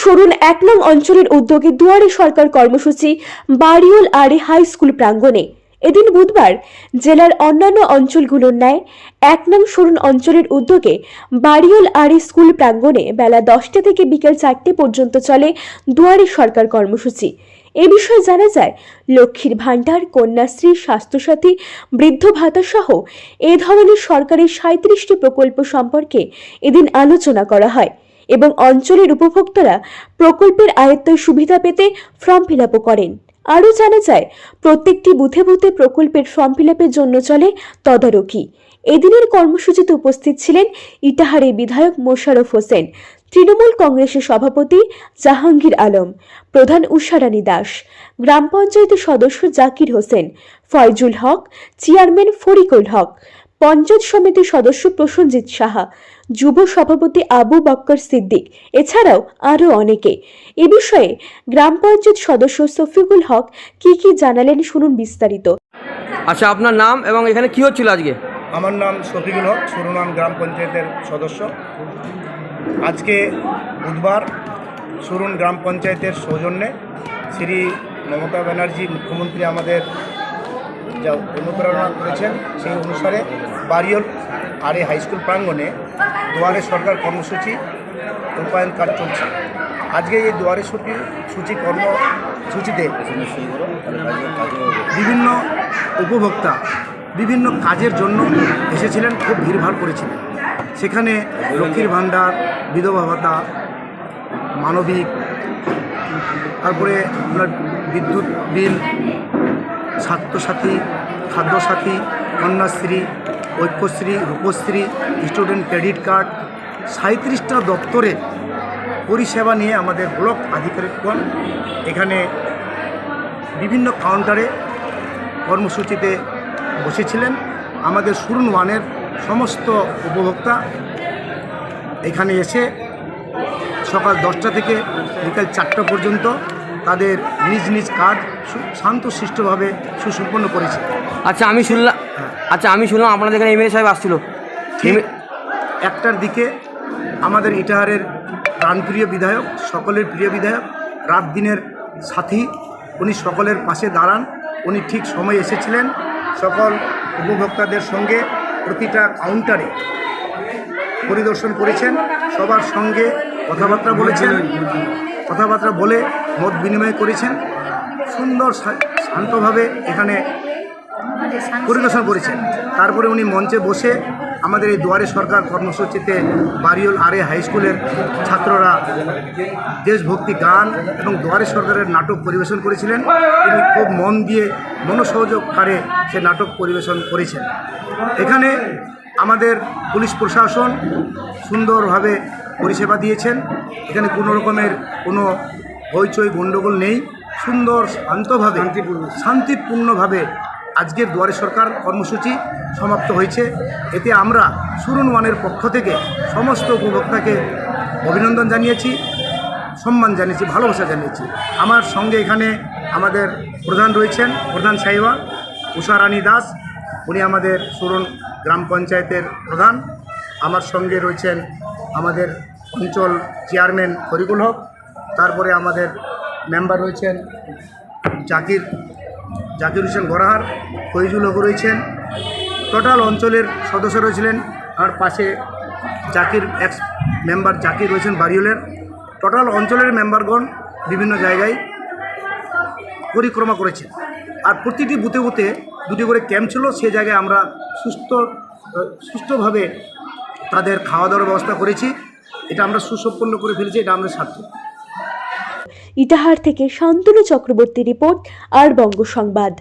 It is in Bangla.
সরুন ১ নং অঞ্চলের উদ্যোগে দুয়ারে সরকার কর্মসূচি বাড়িওল আড়ে হাই স্কুল প্রাঙ্গণে। এদিন বুধবার জেলার অন্যান্য অঞ্চলগুলোর ন্যায় ১ নং সরুন অঞ্চলের উদ্যোগে বাড়িওল আড়ে স্কুল প্রাঙ্গণে বেলা ১০টা থেকে বিকেল ৪টে পর্যন্ত চলে দুয়ারে সরকার কর্মসূচি। এ বিষয়ে জানা যায়, লক্ষ্মীর ভাণ্ডার, কন্যাশ্রী, স্বাস্থ্যসাথী, বৃদ্ধ ভাতা সহ এ ধরনের সরকারি ৩৭টি প্রকল্প সম্পর্কে এদিন আলোচনা করা হয় এবং অঞ্চলের উপভোক্তারা প্রকল্পের আয়ত্তের সুবিধা পেতে ফর্ম ফিল আপও করেন। আরও জানা যায়, প্রত্যেকটি বুথে বুথে প্রকল্পের ফর্ম ফিল আপের জন্য চলে তদারকি। এদিনের কর্মসূচিতে উপস্থিত ছিলেন ইটাহারের বিধায়ক মোশাররফ হোসেন, তৃণমূল কংগ্রেসের সভাপতি জাহাঙ্গীর আলম, প্রধান উষারানী দাস, গ্রাম পঞ্চায়েতের সদস্য জাকির হোসেন, ফয়জুল হক, চেয়ারম্যান ফরিকুল হক, পঞ্চায়েত সমিতির সদস্য প্রসেনজিৎ সাহা, যুব সভাপতি আবু বক্কর সিদ্দিক, এছাড়াও আরও অনেকে। এ বিষয়ে গ্রাম পঞ্চায়েত সদস্য শফিকুল হক কি জানালেন, শুনুন বিস্তারিত। আচ্ছা, আপনার নাম এবং এখানে কি হচ্ছিল আজকে? আমার নাম শফিকুল হক, সুরনাম গ্রাম পঞ্চায়েতের সদস্য। আজকে বুধবার সুরুন গ্রাম পঞ্চায়েতের সৌজন্যে শ্রী মমতা ব্যানার্জি মুখ্যমন্ত্রী আমাদের যা অনুপ্রেরণা করেছেন, সেই অনুসারে বাড়িওল আড়ে হাইস্কুল প্রাঙ্গণে দুয়ারে সরকার কর্মসূচি রূপায়ণ কাজ চলছে। আজকে এই দুয়ারে সূচি কর্মসূচিতে বিভিন্ন উপভোক্তা বিভিন্ন কাজের জন্য এসেছিলেন, খুব ভিড়ভাড় করেছিলেন। সেখানে লক্ষ্মীর ভাণ্ডার, বিধবা ভাতা, মানবিক, তারপরে আপনার বিদ্যুৎ bill, Swasthya Sathi, Khadya Sathi, Kanyashree, Aikyashree, Rupashree, student credit card, ৩৭টা দপ্তরে পরিষেবা নিয়ে আমাদের ব্লক আধিকারিকগণ এখানে বিভিন্ন কাউন্টারে কর্মসূচিতে বসেছিলেন। আমাদের সুরুন ওয়ানের সমস্ত উপভোক্তা এখানে এসে সকাল 10টা থেকে বিকাল 4টা পর্যন্ত তাদের নিজ নিজ কাজ শান্তশিষ্টভাবে সুসম্পন্ন করেছে। আচ্ছা, আমি শুনলাম আপনাদের এখানে এমএলএ সাহেব আসছিল। ঠিক 1টার দিকে আমাদের ইটাহারের প্রাণপ্রিয় বিধায়ক, সকলের প্রিয় বিধায়ক, রাত দিনের সাথী, উনি সকলের পাশে দাঁড়ান। উনি ঠিক সময় এসেছিলেন, সকল উপভোক্তাদের সঙ্গে প্রতিটা কাউন্টারে পরিদর্শন করেছেন, সবার সঙ্গে কথাবার্তা বলে মত বিনিময় করেছেন, সুন্দর শান্তভাবে এখানে পরিদর্শন করেছেন। তারপরে উনি মঞ্চে বসে আমাদের এই দুয়ারে সরকার কর্মসূচিতে বাড়িওল আড়ে হাই স্কুলের ছাত্ররা দেশভক্তি গান এবং দুয়ারে সরকারের নাটক পরিবেশন করেছিলেন। তিনি খুব মন দিয়ে মনোসংযোগকারে সে নাটক পরিবেশন করেছেন। এখানে আমাদের পুলিশ প্রশাসন সুন্দরভাবে পরিষেবা দিয়েছেন। এখানে কোনো রকমের কোনো হইচই গণ্ডগোল নেই, সুন্দর শান্তভাবে শান্তিপূর্ণভাবে আজকের দুয়ারে সরকার কর্মসূচি সমাপ্ত হয়েছে। এতে আমরা সুরুন ওয়ানের পক্ষ থেকে সমস্ত উপভোক্তাকে অভিনন্দন জানিয়েছি, সম্মান জানিয়েছি, ভালোবাসা জানিয়েছি। আমার সঙ্গে এখানে আমাদের প্রধান রয়েছেন, প্রধান সাহেবা উষারানী দাস, উনি আমাদের সুরুন গ্রাম পঞ্চায়েতের প্রধান। আমার সঙ্গে রয়েছেন আমাদের অঞ্চল চেয়ারম্যান ফরিকুল হক, তারপরে আমাদের মেম্বার রয়েছেন জাকির হোসেন গরাহার, ফয়জুল হক রয়েছেন, টোটাল অঞ্চলের সদস্য রয়েছিলেন। আর পাশে এক্স মেম্বার জাকির রয়েছেন বাড়িওলের। টোটাল অঞ্চলের মেম্বারগণ বিভিন্ন জায়গায় পরিক্রমা করেছেন। আর প্রতিটি বুথে বুথে 2টি করে ক্যাম্প ছিল, সে জায়গায় আমরা সুষ্ঠুভাবে তাদের খাওয়া দাওয়ার ব্যবস্থা করেছি। এটা আমরা সুসম্পন্ন করে ফেলেছি, এটা আমরা সার্থক। ইটাহার থেকে শান্তনু চক্রবর্তী রিপোর্ট, আর বঙ্গ সংবাদ।